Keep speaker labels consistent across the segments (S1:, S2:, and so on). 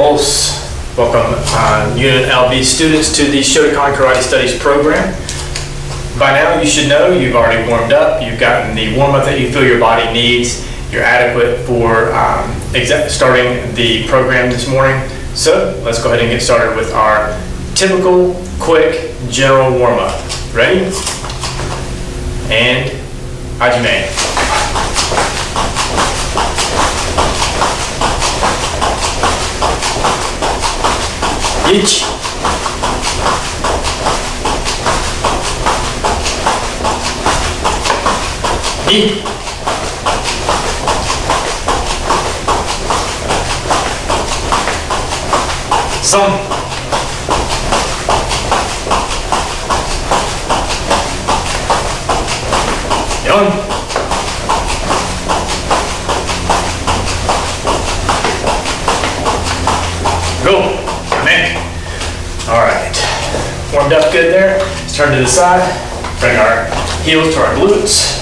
S1: Pulse. Welcome UNLV students to the Shotokan Karate Studies program. By now you should know you've already warmed up, you've gotten the warm-up that you feel your body needs, you're adequate for starting the program this morning. So let's go ahead and get started with our typical, quick, general warm-up. Ready? And Hajime. Ichi. Ni. San. Yon. Go. All right, warmed up good there. Let's turn to the side, bring our heels to our glutes.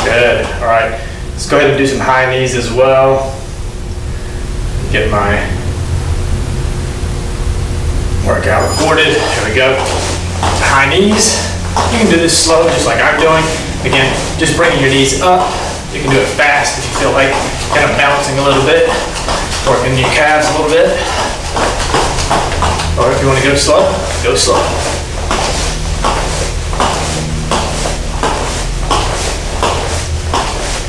S1: Good, all right. Let's go ahead and do some high knees as well. Get my workout recorded, here we go. High knees. You can do this slow, just like I'm doing. Again, just bringing your knees up. You can do it fast if you feel like kind of bouncing a little bit, working your calves a little bit. Or if you want to go slow, go slow.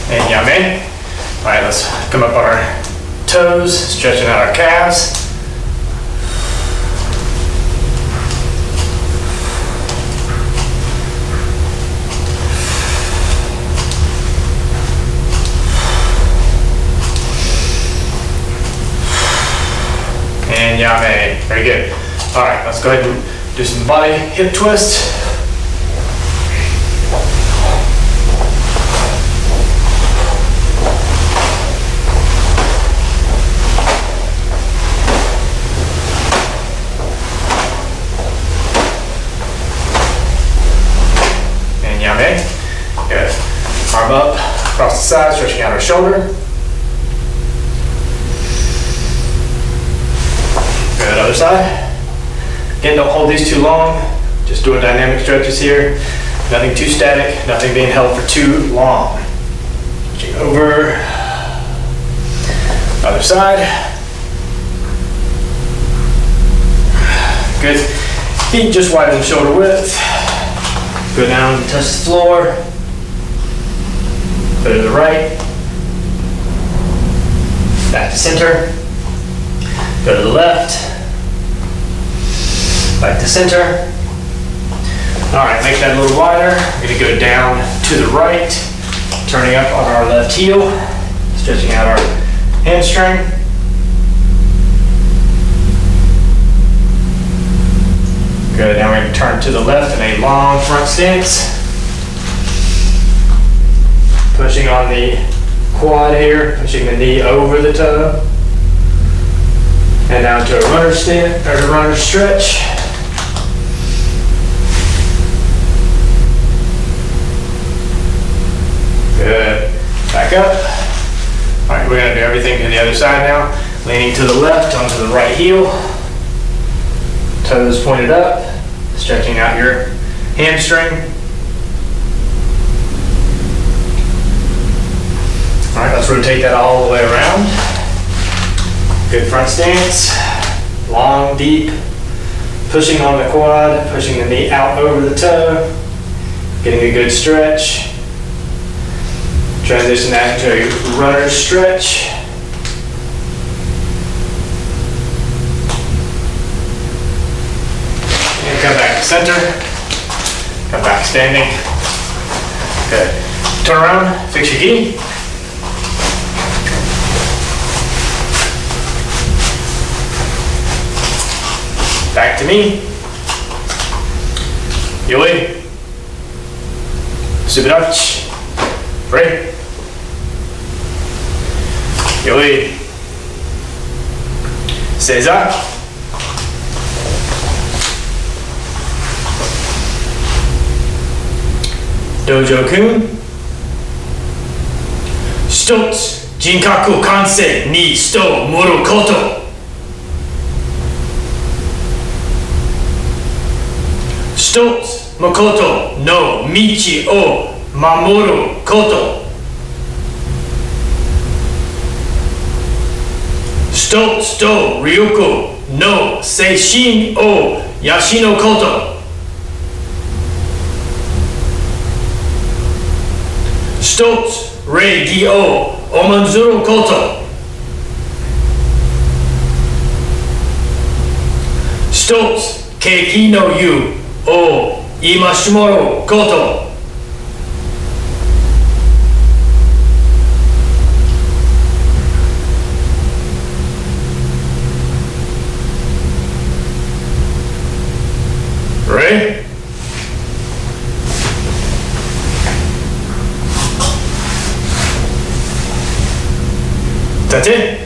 S1: And yame. All right, let's come up on our toes, stretching out our calves. And yame. Very good. All right, let's go ahead and do some body hip twists. And yame. Good. Arm up, across the side, stretching out our shoulder. Good, other side. Again, don't hold these too long. Just doing dynamic stretches here. Nothing too static, nothing being held for too long. Switching over. Other side. Good. Feet just widen shoulder width. Go down, touch the floor. Go to the right. Back to center. Go to the left. Back to center. All right, make that a little wider. We're gonna go down to the right, turning up on our left heel, stretching out our hamstring. Good, now we're gonna turn to the left in a long front stance. Pushing on the quad here, pushing the knee over the toe. And down to a runner stand, or a runner stretch. Good. Back up. All right, we're gonna do everything to the other side now. Leaning to the left onto the right heel. Toes pointed up. Stretching out your hamstring. All right, let's rotate that all the way around. Good front stance, long, deep, pushing on the quad, pushing the knee out over the toe, getting a good stretch. Transition that into a runner stretch. And come back to center, come back standing. Good. Turn around, fix your gi. Back to me. Yoi. Subirachi. Free. Yoi. Seiza. Dojo-kun. 一つ、人格完成に人を盛ること。一つ、誠の道を守ること。一つと力の精神を養うこと。一つ、礼儀を重んずること。一つ、景気の湯を戒めること。Ready? That's it.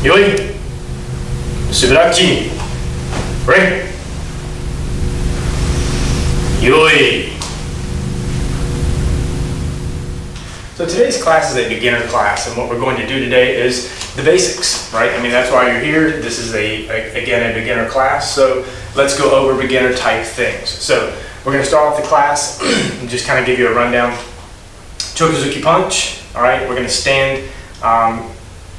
S1: よい。しばらくち。Ready? よい。So today's class is a beginner class, and what we're going to do today is the basics, right? I mean, that's why you're here. This is again a beginner class, so let's go over beginner type things. So we're going to start off the class and just kind of give you a rundown. Chokuzuki punch, all right? We're going to stand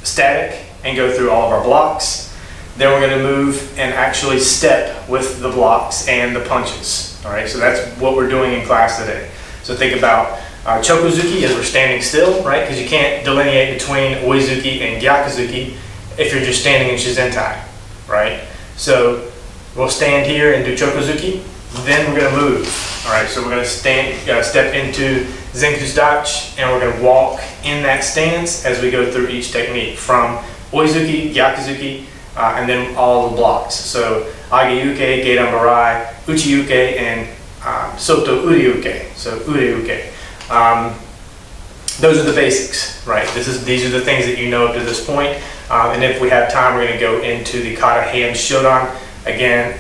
S1: static and go through all of our blocks. Then we're going to move and actually step with the blocks and the punches, all right? So that's what we're doing in class today. So think about Chokuzuki as we're standing still, right? Because you can't delineate between Oizuki and Gyakuzuki if you're just standing in Shizentai, right? So we'll stand here and do Chokuzuki, then we're going to move, all right? So we're going to step into Zenkusudachi, and we're going to walk in that stance as we go through each technique from Oizuki, Gyakuzuki, and then all the blocks. So Ageuke, Geidan Barai, Uchiuke, and Soto Uriuke, so Uriuke. Those are the basics, right? These are the things that you know up to this point. And if we have time, we're going to go into the kata hand shodan. Again,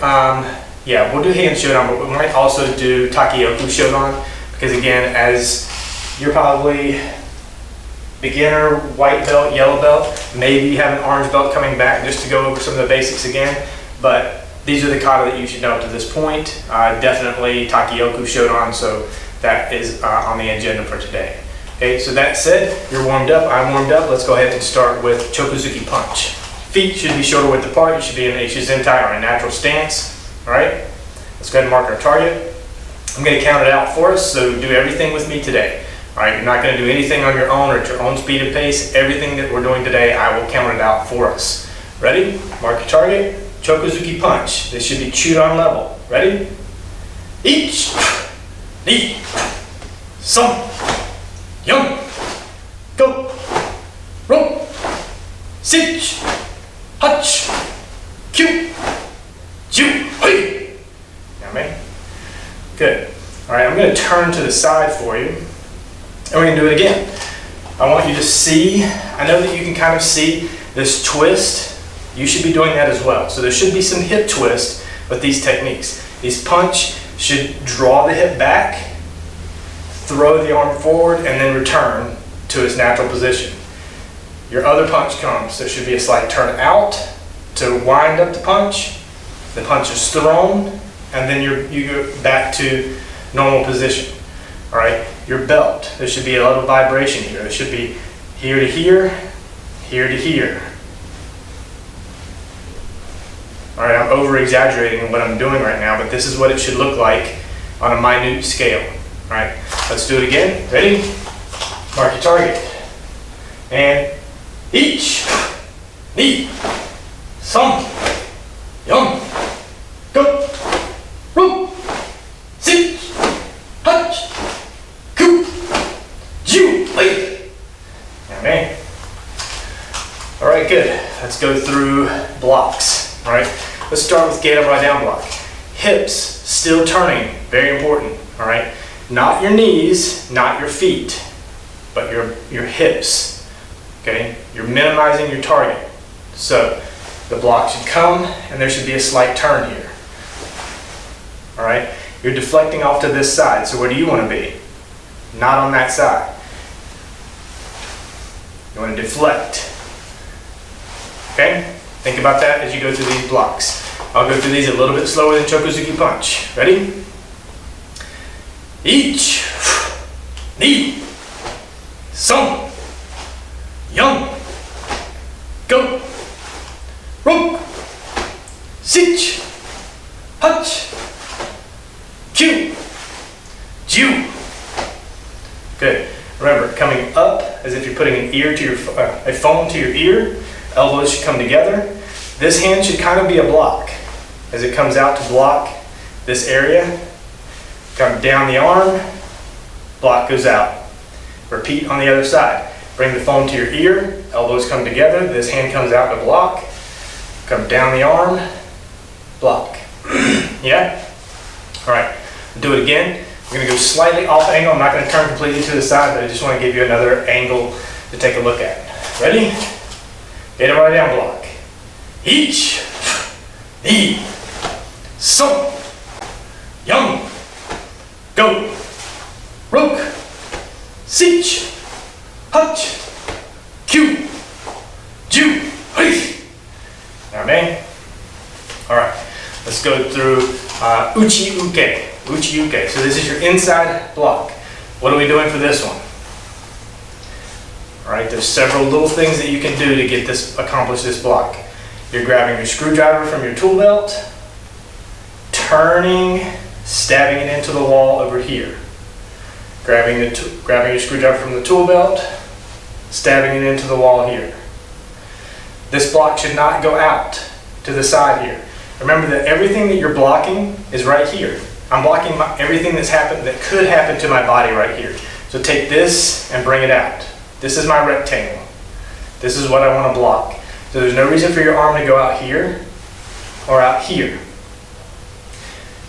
S1: yeah, we'll do hand shodan, but we might also do takeyoku shodan, because again, as you're probably beginner, white belt, yellow belt, maybe you have an orange belt coming back just to go over some of the basics again, but these are the kata that you should know up to this point. Definitely takeyoku shodan, so that is on the agenda for today. Okay, so that said, you're warmed up, I'm warmed up. Let's go ahead and start with Chokuzuki punch. Feet should be shoulder width apart. You should be in a Shizentai or a natural stance. All right, let's go ahead and mark our target. I'm going to count it out for us, so do everything with me today. All right, you're not going to do anything on your own or at your own speed and pace. Everything that we're doing today, I will count it out for us. Ready? Mark your target. Chokuzuki punch. This should be chewed on level. Ready? Each. 2、3、4、5、6、7、8、9、10. Hey! Now, man. Good. All right, I'm going to turn to the side for you, and we're going to do it again. I want you to see, I know that you can kind of see this twist. You should be doing that as well. So there should be some hip twist with these techniques. These punch should draw the hip back, throw the arm forward, and then return to its natural position. Your other punch comes. There should be a slight turn out to wind up the punch. The punch is thrown, and then you go back to normal position. All right, your belt, there should be a little vibration here. It should be here to here, here to here. All right, I'm over-exaggerating what I'm doing right now, but this is what it should look like on a minute scale. All right, let's do it again. Ready? Mark your target. And each, 2、3、4、5、6、7、8、9、10. Wait. Now, man. All right, good. Let's go through blocks. All right, let's start with Geidan Barai down block. Hips still turning, very important. All right, not your knees, not your feet, but your hips. Okay, you're minimizing your target. So the block should come, and there should be a slight turn here. all right? You're deflecting off to this side, so where do you want to be? Not on that side. You want to deflect. Okay? Think about that as you go through these blocks. I'll go through these a little bit slower than Chokozuki Punch. Ready? Ich, ni, son, young, go, rock, sich, hutch, Q, Jew. Good. Remember, coming up as if you're putting an ear to your a phone to your ear. Elbows should come together. This hand should kind of be a block as it comes out to block this area. Come down the arm, block goes out. Repeat on the other side. Bring the phone to your ear. Elbows come together. This hand comes out to block. Come down the arm, block. Yeah? All right. Do it again. I'm going to go slightly off angle. I'm not going to turn completely to the side, but I just want to give you another angle to take a look at. Ready? Get it right down, block. Ich, ni, son, young, go, rook, sich, hutch, Q, Jew, hey. Now, man. All right. Let's go through uchi uke. Uchi uke. So this is your inside block. What are we doing for this one? All right, there's several little things that you can do to accomplish this block. You're grabbing your screwdriver from your tool belt, turning, stabbing it into the wall over here. Grabbing your screwdriver from the tool belt, stabbing it into the wall here. This block should not go out to the side here. Remember that everything that you're blocking is right here. I'm blocking everything that could happen to my body right here. So take this and bring it out. This is my rectangle. This is what I want to block. So there's no reason for your arm to go out here or out here.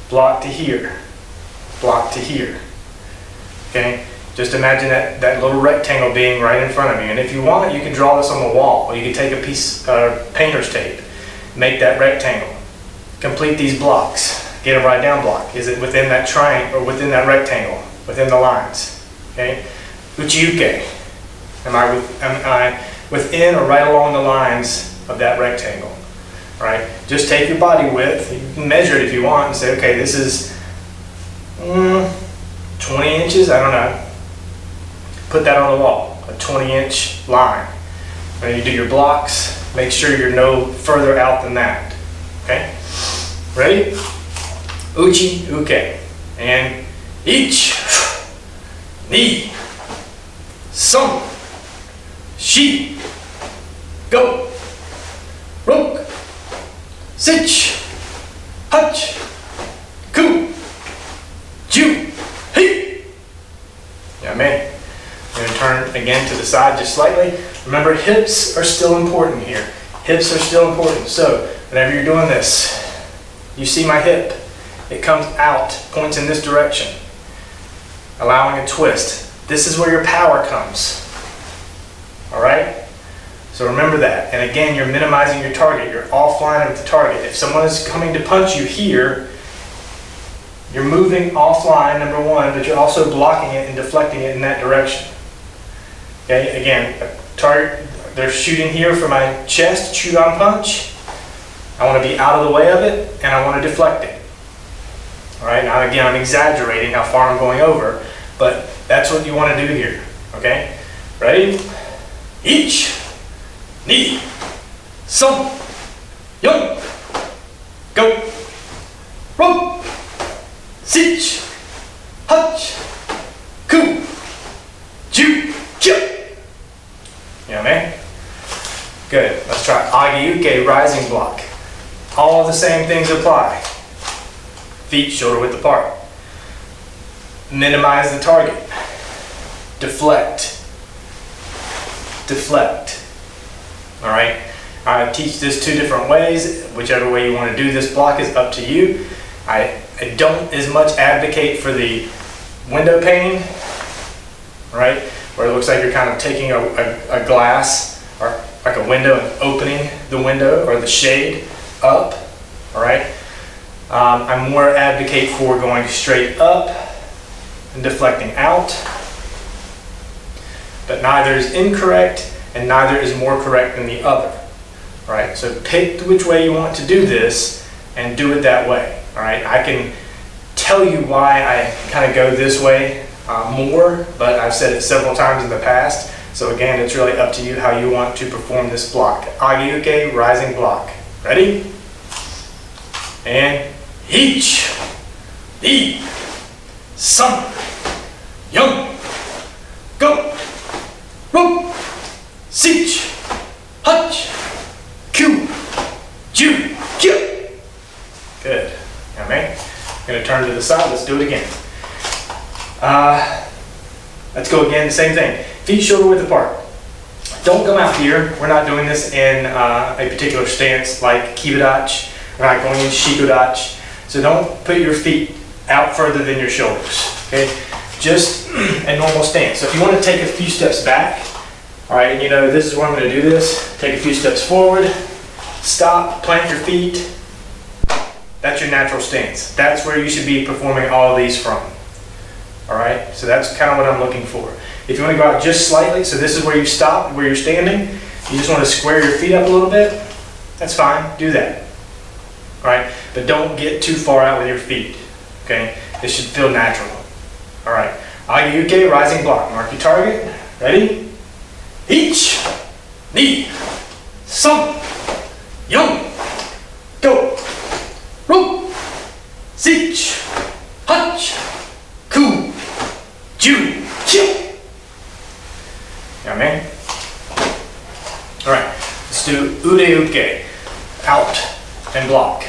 S1: Block to here. Block to here. Okay? Just imagine that little rectangle being right in front of you. And if you want, you can draw this on the wall, or you can take a piece of painter's tape, make that rectangle. Complete these blocks. Get a right down block. Is it within that triangle or within that rectangle? Within the lines. Okay? Uchi-uke. Am I within or right along the lines of that rectangle? All right? Just take your body width. You can measure it if you want and say, okay, this is 20 inches. I don't know. Put that on the wall. A 20-inch line. When you do your blocks, make sure you're no further out than that. Okay? Ready? Uchi, uke. And ich, ni, son, shi, go, rook, sich, hutch, ku, ju, hey. Yeah, man. I'm going to turn again to the side just slightly. Remember, hips are still important here. Hips are still important. So, whenever you're doing this, you see my hip. It comes out, points in this direction, allowing a twist. This is where your power comes. All right? So remember that. And again, you're minimizing your target. You're offline of the target. If someone is coming to punch you here, you're moving offline, number one, but you're also blocking it and deflecting it in that direction. Okay? Again, a target, they're shooting here for my chest, shoot-on punch. I want to be out of the way of it, and I want to deflect it. All right, now again, I'm exaggerating how far I'm going over, but that's what you want to do here, okay? Ready? Ich, ni, son, young, go, rook, sich, hutch, ku, ju, kill. Yeah, man? Good. Let's try agi-uke, rising block. All the same things apply. Feet shoulder width apart. Minimize the target. Deflect. Deflect. All right. I teach this two different ways. Whichever way you want to do this block is up to you. I don't as much advocate for the window pane, right? Where it looks like you're kind of taking a glass or like a window and opening the window or the shade up. All right. I more advocate for going straight up and deflecting out. But neither is incorrect and neither is more correct than the other. All right, so pick which way you want to do this and do it that way. All right, I can tell you why I kind of go this way more, but I've said it several times in the past. So again, it's really up to you how you want to perform this block. Agi-uke, rising block. Ready? And each, ni, san, yon, go, ro, sich, hach, kyu, ju, kyu. Good. Now, man, I'm going to turn to the side. Let's do it again. Let's go again. Same thing. Feet shoulder width apart. Don't come out here. We're not doing this in a particular stance like kibidachi. We're not going in shikodachi. So don't put your feet out further than your shoulders. Okay? Just a normal stance. So if you want to take a few steps back, all right, and you know this is where I'm going to do this. Take a few steps forward. Stop. Plant your feet. That's your natural stance. That's where you should be performing all of these from. All right, so that's kind of what I'm looking for. If you want to go out just slightly, so this is where you stop, where you're standing, you just want to square your feet up a little bit, that's fine, do that. All right, but don't get too far out with your feet, okay? This should feel natural. All right, Agi-uke, rising block. Mark your target. Ready? Each, ni, san, yon, go, ro, sich, hach, ku, ju, kyu. Yeah, man. All right, let's do ude-uke, out and block.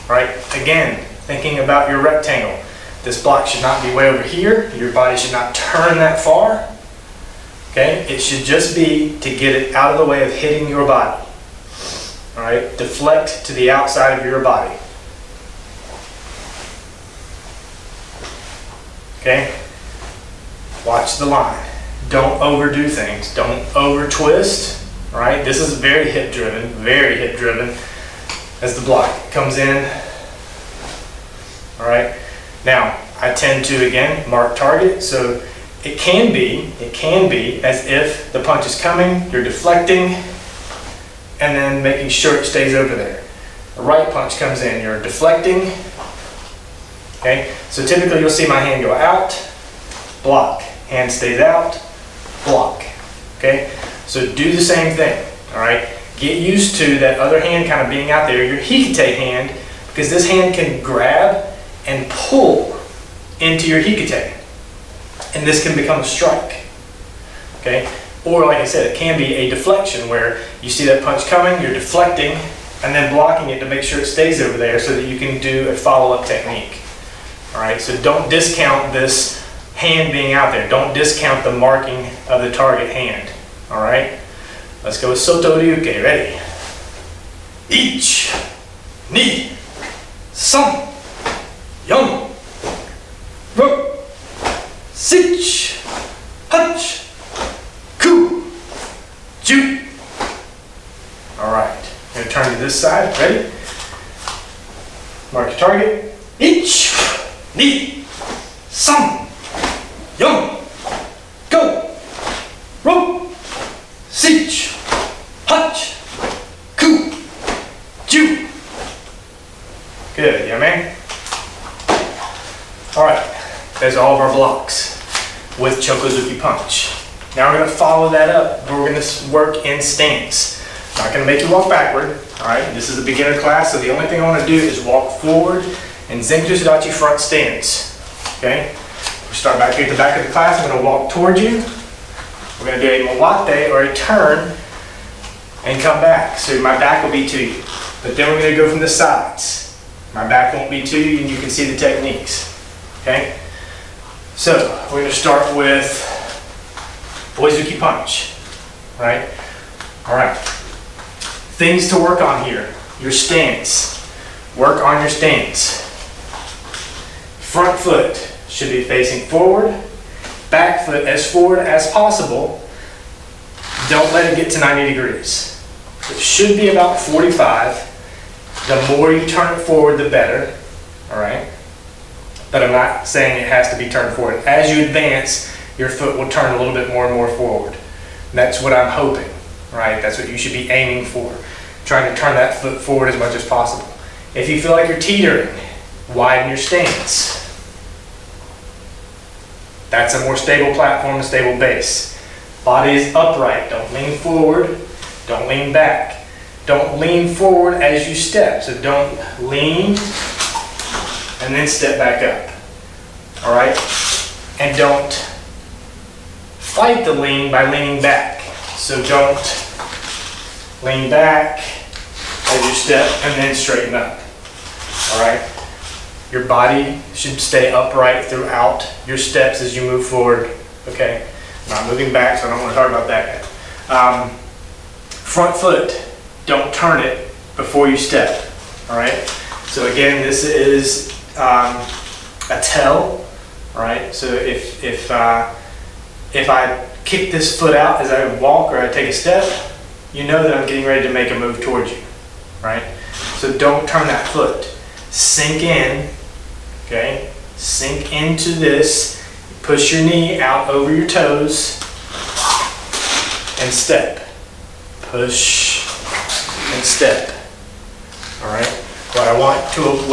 S1: All right, again, thinking about your rectangle. This block should not be way over here. Your body should not turn that far. Okay, it should just be to get it out of the way of hitting your body. All right, deflect to the outside of your body. Okay, watch the line. Don't overdo things. Don't over twist. All right, this is very hip driven as the block comes in. All right, now I tend to again mark target. So it can be as if the punch is coming, you're deflecting, and then making sure it stays over there. A right punch comes in, you're deflecting. Okay, so typically you'll see my hand go out, block, hand stays out, block. Okay, so do the same thing. All right, get used to that other hand kind of being out there, your hikite hand, because this hand can grab and pull into your hikite, and this can become a strike. Okay, or like I said, it can be a deflection where you see that punch coming, you're deflecting, and then blocking it to make sure it stays over there so that you can do a follow-up technique. All right, so don't discount this hand being out there. Don't discount the marking of the target hand. All right, let's go with Soto-ryuke. Ready? Each, ni, san, yon, ro, sich, hach, ku, ju. All right, I'm going to turn to this side. Ready? Mark your target. Each, ni, san, yon, go, ro, sich, hach, ku, ju. Good, yeah, man. All right, there's all of our blocks with Chokozuki punch. Now we're going to follow that up. We're going to work in stance. Not going to make you walk backward. All right, this is a beginner class, so the only thing I want to do is walk forward in Zenku Sudachi front stance. Okay, we start back here at the back of the class. I'm going to walk towards you. We're going to do a mawate or a turn and come back. So my back will be to you. But then we're going to go from the sides. My back won't be to you and you can see the techniques. Okay, so we're going to start with Oizuki punch. Right? All right. Things to work on here. Your stance. Work on your stance. Front foot should be facing forward. Back foot as forward as possible. Don't let it get to 90 degrees. It should be about 45. The more you turn it forward, the better. all right? But I'm not saying it has to be turned forward. As you advance, your foot will turn a little bit more and more forward. And that's what I'm hoping, right? That's what you should be aiming for. Trying to turn that foot forward as much as possible. If you feel like you're teetering, widen your stance. That's a more stable platform, a stable base. Body is upright. Don't lean forward. Don't lean back. Don't lean forward as you step. So don't lean and then step back up. All right? And don't fight the lean by leaning back. So don't lean back as you step and then straighten up. All right? Your body should stay upright throughout your steps as you move forward. Okay? I'm not moving back, so I don't want to talk about that yet. Front foot, don't turn it before you step. All right? So again, this is a tell. All right? So if I kick this foot out as I walk or I take a step, you know that I'm getting ready to make a move towards you. Right? So don't turn that foot. Sink in. Okay? Sink into this. Push your knee out over your toes and step. Push and step. All right? What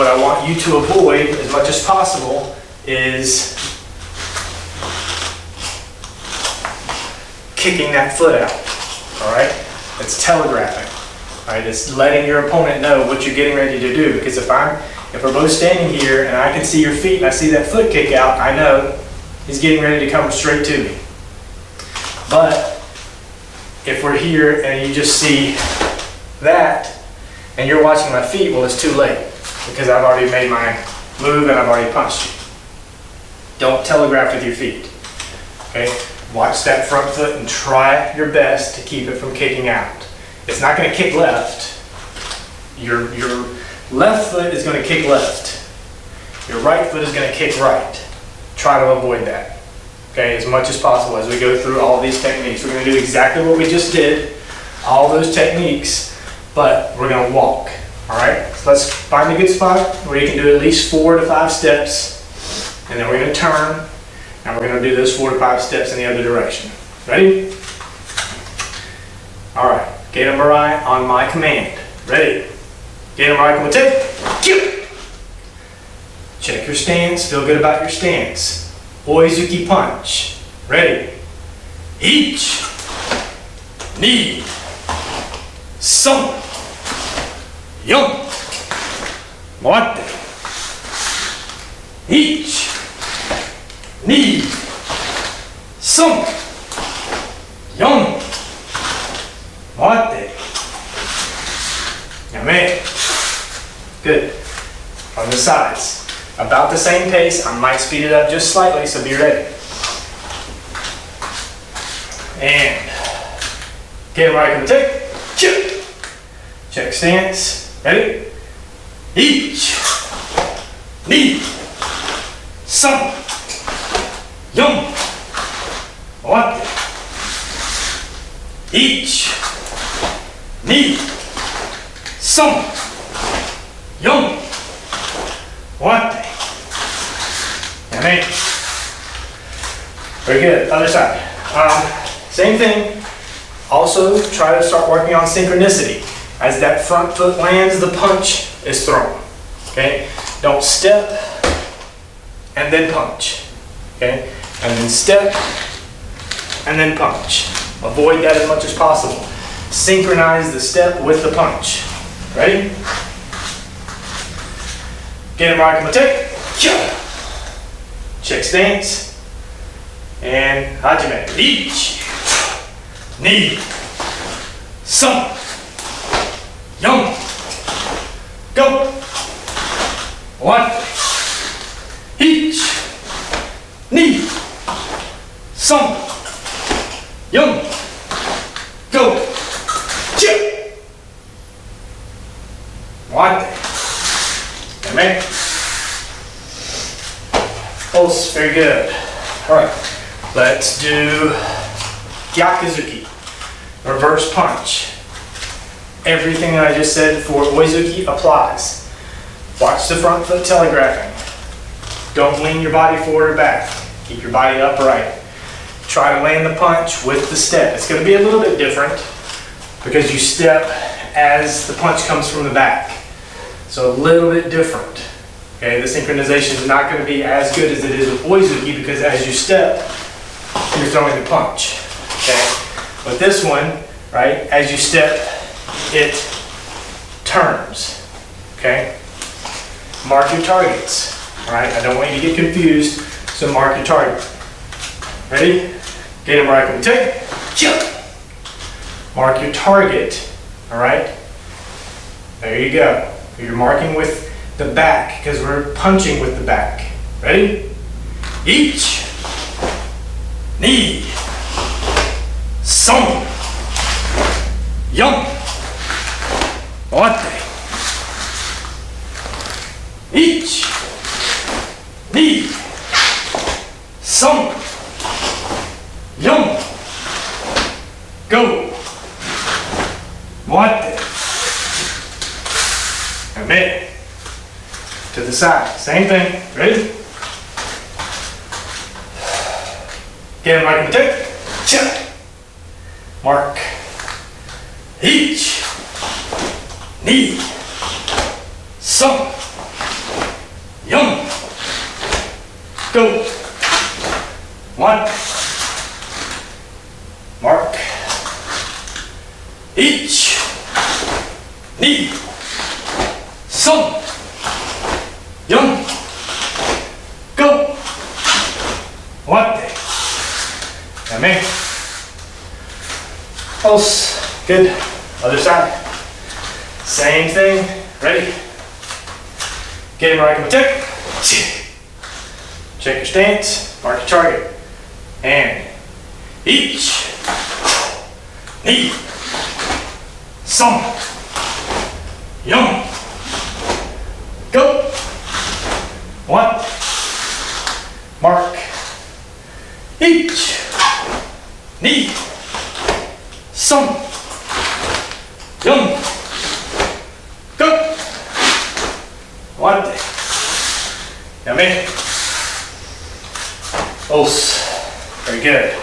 S1: I want you to avoid as much as possible is kicking that foot out. All right? It's telegraphing. All right? It's letting your opponent know what you're getting ready to do. Because if we're both standing here and I can see your feet and I see that foot kick out, I know he's getting ready to come straight to me. But if we're here and you just see that and you're watching my feet, well, it's too late because I've already made my move and I've already punched you. Don't telegraph with your feet. Okay? Watch that front foot and try your best to keep it from kicking out. It's not going to kick left. Your left foot is going to kick left. Your right foot is going to kick right. Try to avoid that, okay, as much as possible as we go through all these techniques. We're going to do exactly what we just did, all those techniques, but we're going to walk, all right? So let's find a good spot where you can do at least 4 to 5 steps, and then we're going to turn, and we're going to do those 4 to 5 steps in the other direction. Ready? All right, Gato Mirai on my command. Ready? Gato Mirai, come on, take. Cue. Check your stance, feel good about your stance. Oizuki punch. Ready? Each. Knee. Some. Yon. Moate. Each. Knee. Some. Yon. Moate. Yame. Good. On the sides. About the same pace. I might speed it up just slightly, so be ready. And get right on the take. Check stance. Ready? Each. Knee. Some. Yon. One. Each. Knee. Some. Yon. One. And 8. Very good. Other side. Same thing. Also, try to start working on synchronicity. As that front foot lands, the punch is thrown. Okay? Don't step and then punch. Okay? And then step and then punch. Avoid that as much as possible. Synchronize the step with the punch. Ready? Get him right, come take. Check stance. And hajime. Each. Knee. Some. Yon. Go. One. Each. Knee. Some. Yon. Go. Chip. One. Amen. Pulse, very good. All right, let's do Gyakuzuki, reverse punch. Everything that I just said for Oizuki applies. Watch the front foot telegraphing. Don't lean your body forward or back. Keep your body upright. Try to land the punch with the step. It's going to be a little bit different because you step as the punch comes from the back. So a little bit different. Okay, the synchronization is not going to be as good as it is with Oizuki because as you step, you're throwing the punch. Okay, but this one, right, as you step, it turns. Okay, mark your targets. All right, I don't want you to get confused, so mark your target. Ready? Get him right on the take. Mark your target. All right, there you go. You're marking with the back because we're punching with the back. Ready? Each, knee, son, young, wate. Each, knee, son, young, go, wate. Amen. To the side. Same thing. Ready? Get him right in the take. Check. Mark. Each. Knee. Some. Young. Go. One. Mark. Each. Knee. Some. Young. Go. Wate. Amen. Pulse. Good. Other side. Same thing. Ready? Get him right on the tick. Check your stance. Mark your target. And each. Knee. Some. Young. Go. One. Mark. Each. Knee. Some. Young. Go. One. Yummy. Pulse. Very good.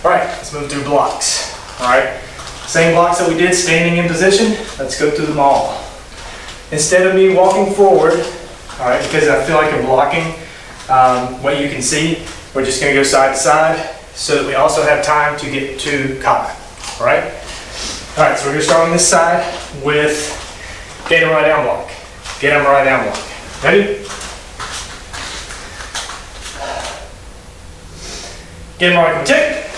S1: All right, let's move through blocks. All right, same blocks that we did standing in position. Let's go through them all. Instead of me walking forward, all right, because I feel like I'm blocking what you can see, we're just going to go side to side so that we also have time to get to Kai. All right? All right, so we're going to start on this side with get him right down block. Get him right down block. Ready? Get him right on tick.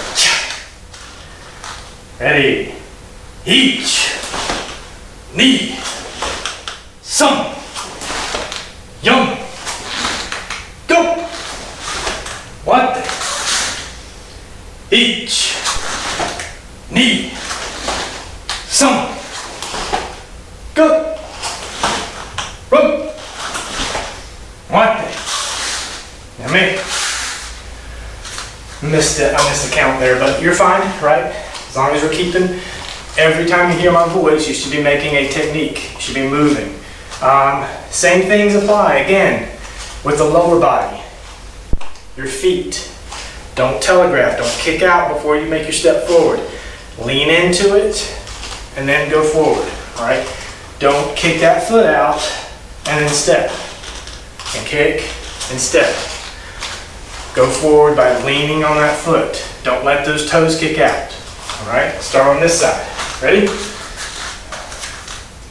S1: Ready? Each. Knee. Some. Young. Go. One. Each. Knee. Some. Go. Run. One. Yummy. I missed the count there, but you're fine, right? As long as we're keeping, every time you hear my voice, you should be making a technique. You should be moving. Same things apply, again, with the lower body. Your feet. Don't telegraph, don't kick out before you make your step forward. Lean into it, and then go forward, all right? Don't kick that foot out, and then step. And kick, and step. Go forward by leaning on that foot. Don't let those toes kick out. All right, start on this side. Ready?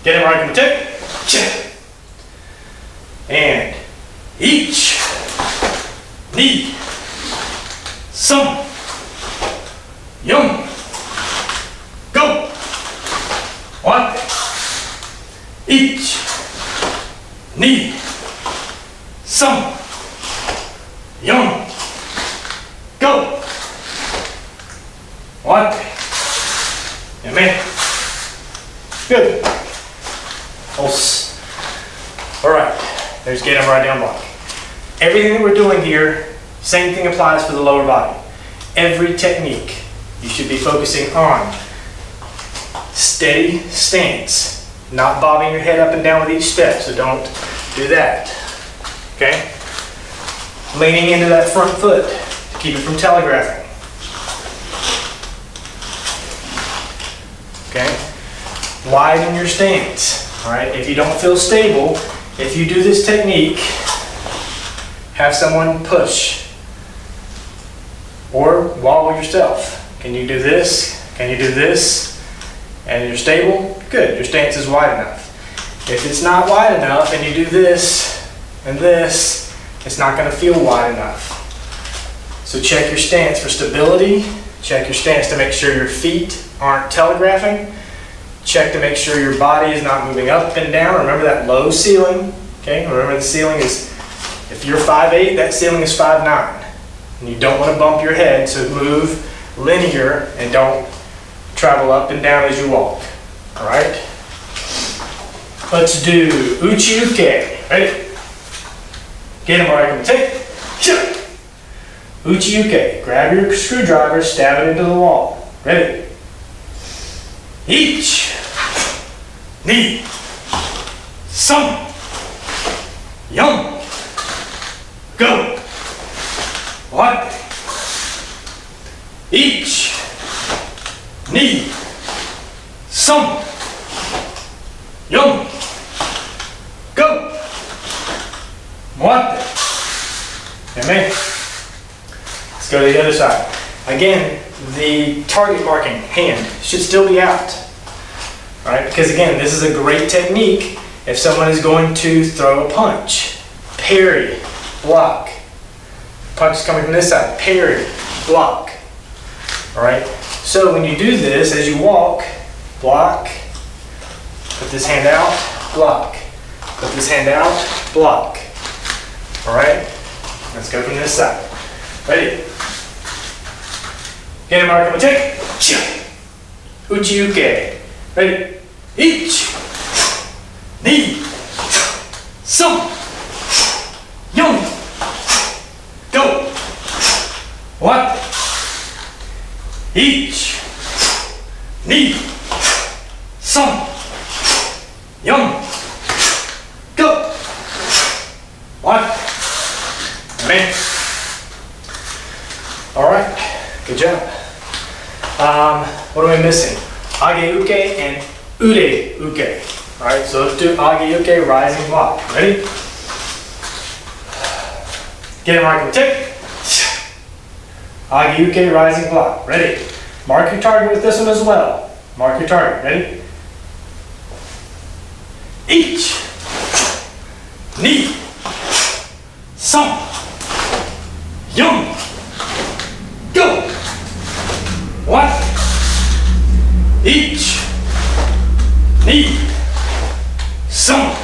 S1: Get him right on the tip. Check. And each. Knee. Some. Young. Go. One. Each. Knee. Some. Young. Go. One. Amen. Good. Pulse. All right. There's get him right down block. Everything that we're doing here, same thing applies for the lower body. Every technique you should be focusing on steady stance Not bobbing your head up and down with each step, so don't do that. Okay? Leaning into that front foot to keep it from telegraphing. Okay? Widen your stance. All right? If you don't feel stable, if you do this technique, have someone push. Or wobble yourself. Can you do this? Can you do this? And you're stable? Good. Your stance is wide enough. If it's not wide enough and you do this and this, it's not going to feel wide enough. So check your stance for stability. Check your stance to make sure your feet aren't telegraphing. Check to make sure your body is not moving up and down. Remember that low ceiling. Okay? Remember the ceiling is, if you're 5'8", that ceiling is 5'9". And you don't want to bump your head, so move linear and don't travel up and down as you walk. Alright? Let's do uchi uke. Ready? Get him right on the tape. Uchi uke. Grab your screwdriver, stab it into the wall. Ready? Ich, ni, san, yon, go. What? Ich, ni, san, yon, go. What? Amen. Let's go to the other side. Again, the target marking hand should still be out. All right, because again, this is a great technique if someone is going to throw a punch. Parry, block. Punch is coming from this side. Parry, block. All right, so when you do this, as you walk, block, put this hand out, block. Put this hand out, block. All right, let's go from this side. Ready? Get him, mark, take. Uchi uke. Ready? Ich, ni, san, yon, go. What? Ich, ni, san, yon, go. What? Amen. All right. Good job. What am I missing? Age uke and ude uke. All right, so let's do age uke, rising block. Ready? Get him right, tick. Age uke, rising block. Ready? Mark your target with this one as well. Mark your target. Ready? Ich, ni, san, yon, go. What? Ich, ni, san,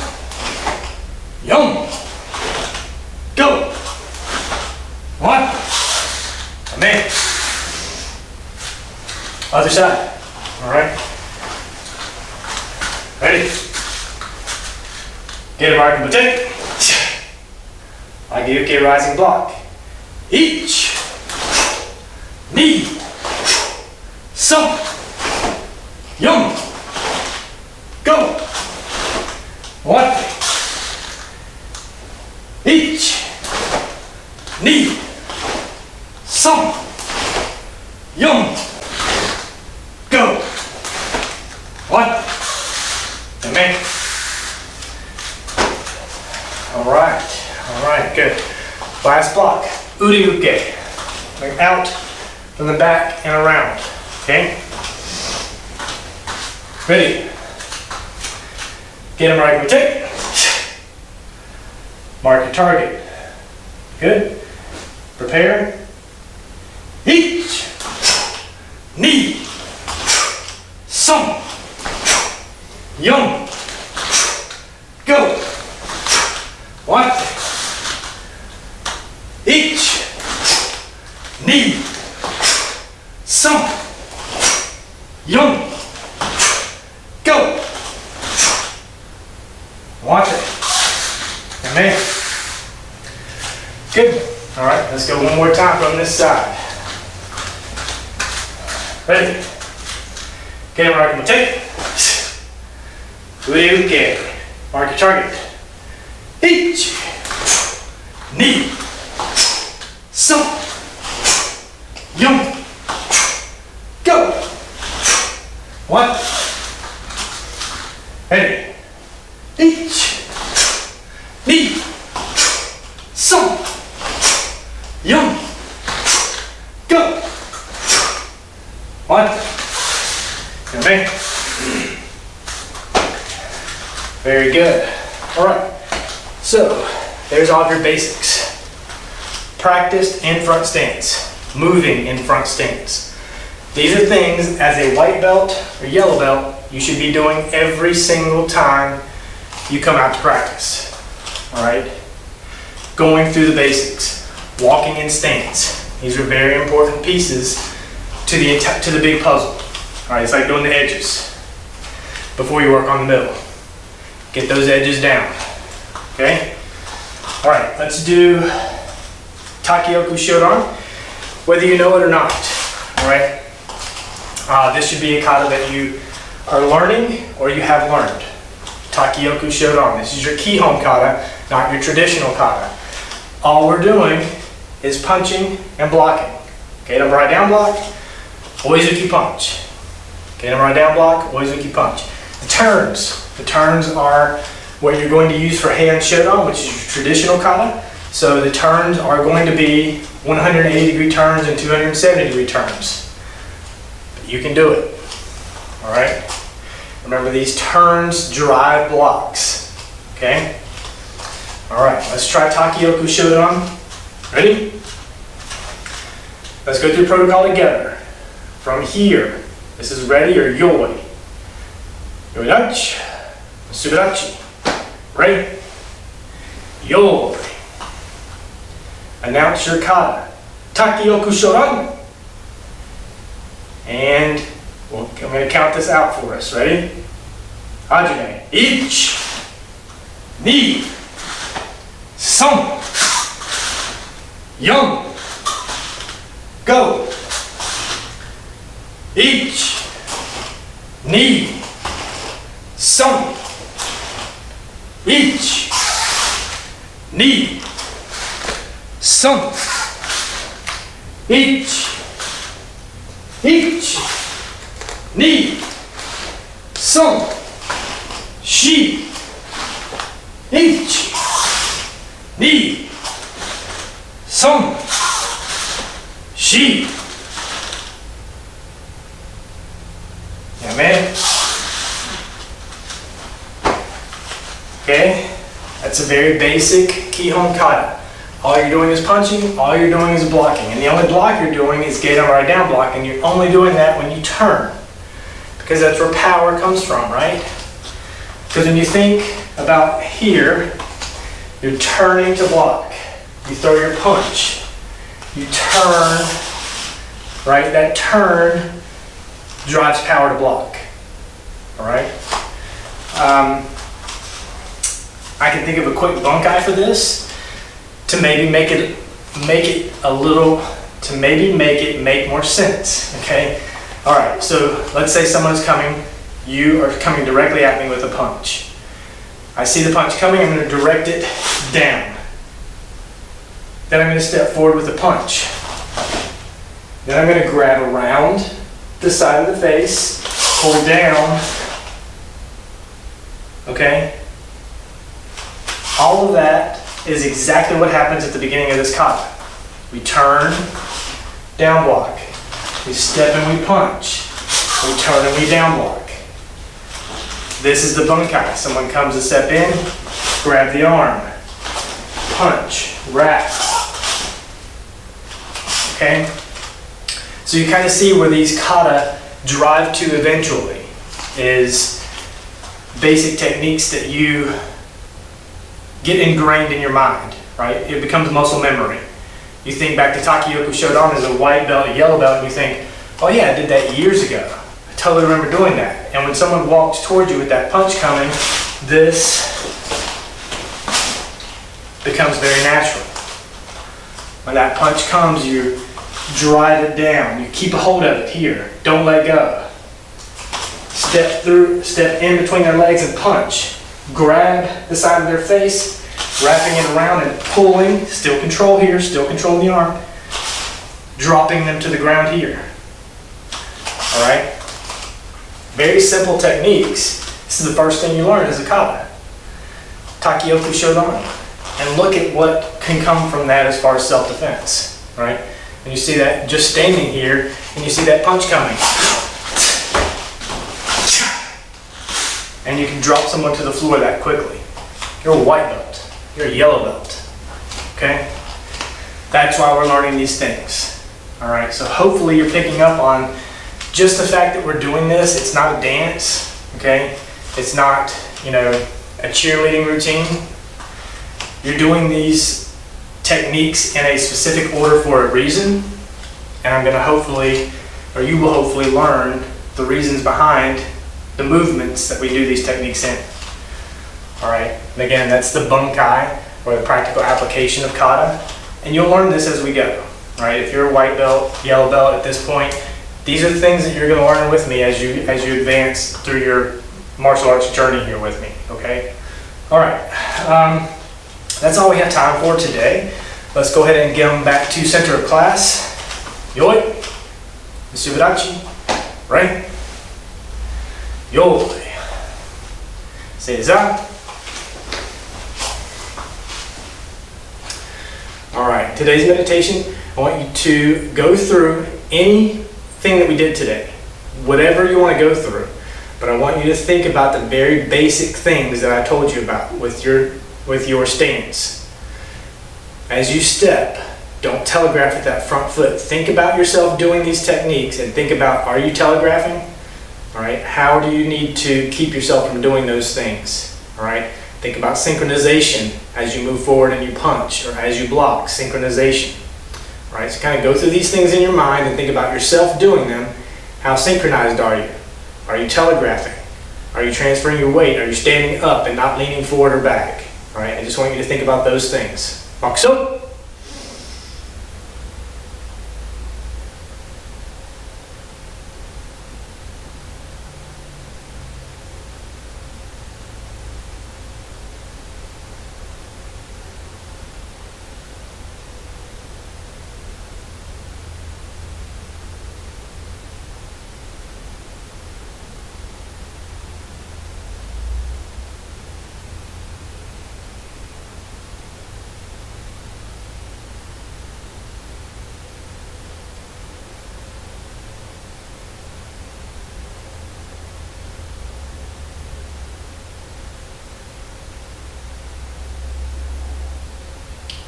S1: yon, go. What? Amen. Other side. All right. Ready? Get him right in the take. Age uke, rising block. Ich, ni, san, yon, go. What? Ich, ni, san, yon, go. What? Amen. All right, good. Last block, uri uke. Like out from the back and around. Okay? Ready? Get him right, take. Mark your target. Good. Prepare. Ich, ni, san, yon, go. What? Ich, ni, san, yon, go. Watch it. Amen. Good. All right, let's go one more time from this side. Ready? Get him right, take. Uke. Mark your target. 1, 2, 3, 4. Go. 1. Ready. 1, 2, 3, 4. Go. 1. Okay. Very good. All right. So there's all of your basics. Practiced in front stance. Moving in front stance. These are things as a white belt or yellow belt you should be doing every single time you come out to practice. All right. Going through the basics. Walking in stance. These are very important pieces to the big puzzle. All right. It's like doing the edges before you work on the middle. Get those edges down. Okay. All right. Let's do Takioku Shodan, whether you know it or not. All right. This should be a kata that you are learning or you have learned. Takioku Shodan. This is your Kihon kata, not your traditional kata. All we're doing is punching and blocking. Okay, number right down block, oizuki punch. Okay, number right down block, oizuki punch. The turns are what you're going to use for hand Shodan, which is your traditional kata. So the turns are going to be 180-degree turns and 270-degree turns. But you can do it. All right. Remember, these turns drive blocks. Okay. All right. Let's try Takioku Shodan. Ready? Let's go through protocol together. From here, this is ready or yoi. Yoidachi, subarachi. Ready? Yoi. Announce your kata. Takioku Shodan. And I'm going to count this out for us. Ready? Hajime. 1, 2, 3, 4. Go. 1, 2, 3. 1, 2, 3. 1, 2, 3, 4. 1, 2, 3, 4. Yeah, man. Okay, that's a very basic Kihon kata. All you're doing is punching, all you're doing is blocking. And the only block you're doing is gedan right down block, and you're only doing that when you turn. Because that's where power comes from, right? Because when you think about here, you're turning to block. You throw your punch. You turn, right? That turn drives power to block. All right? I can think of a quick bunkai for this to maybe make it make more sense. Okay? All right, so let's say someone's coming, you are coming directly at me with a punch. I see the punch coming, I'm going to direct it down. Then I'm going to step forward with a punch. Then I'm going to grab around the side of the face, pull down. Okay? All of that is exactly what happens at the beginning of this kata. We turn, down block. We step and we punch. We turn and we down block. This is the bunkai. Someone comes to step in, grab the arm, punch, wrap. Okay? So you kind of see where these kata drive to eventually is basic techniques that you get ingrained in your mind, right? It becomes muscle memory. You think back to Takioku Shodan as a white belt, a yellow belt, and you think, oh yeah, I did that years ago. I totally remember doing that. And when someone walks towards you with that punch coming, this becomes very natural. When that punch comes, you drive it down. You keep a hold of it here. Don't let go. step in between their legs and punch. Grab the side of their face, wrapping it around and pulling, still control here, still control the arm, dropping them to the ground here. All right? Very simple techniques. This is the first thing you learn as a kata. Takioku Shotokan. And look at what can come from that as far as self-defense, right? And you see that just standing here, and you see that punch coming. And you can drop someone to the floor that quickly. You're a white belt. You're a yellow belt. Okay? That's why we're learning these things. All right, so hopefully you're picking up on just the fact that we're doing this. It's not a dance, okay? It's not, a cheerleading routine. You're doing these techniques in a specific order for a reason, and I'm going to hopefully, or you will hopefully learn the reasons behind the movements that we do these techniques in. All right, and again, that's the bunkai, or the practical application of kata, and you'll learn this as we go. All right, if you're a white belt, yellow belt at this point, these are the things that you're going to learn with me as you advance through your martial arts journey here with me. Okay. All right. That's all we have time for today. Let's go ahead and get them back to center of class. Yoi, Misubarachi, right? Yoi, Seiza. All right, today's meditation, I want you to go through anything that we did today, whatever you want to go through, but I want you to think about the very basic things that I told you about with your stance. As you step, don't telegraph with that front foot. Think about yourself doing these techniques and think about, are you telegraphing? All right, how do you need to keep yourself from doing those things? All right, think about synchronization as you move forward and you punch, or as you block, synchronization. All right, so kind of go through these things in your mind and think about yourself doing them. How synchronized are you? Are you telegraphing? Are you transferring your weight? Are you standing up and not leaning forward or back? All right, I just want you to think about those things. Bakso.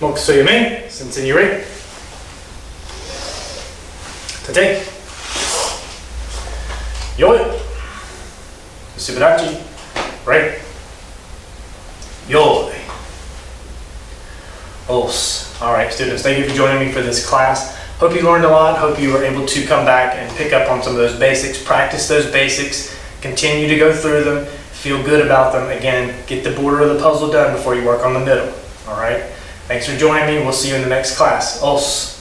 S1: Mokusoyume, Sensei Yuri. Tate. Yoi. Subarachi. Right. Yoi. Os. All right, students, thank you for joining me for this class. Hope you learned a lot. Hope you were able to come back and pick up on some of those basics, practice those basics, continue to go through them, feel good about them. Again, get the border of the puzzle done before you work on the middle. All right. Thanks for joining me. We'll see you in the next class. Os.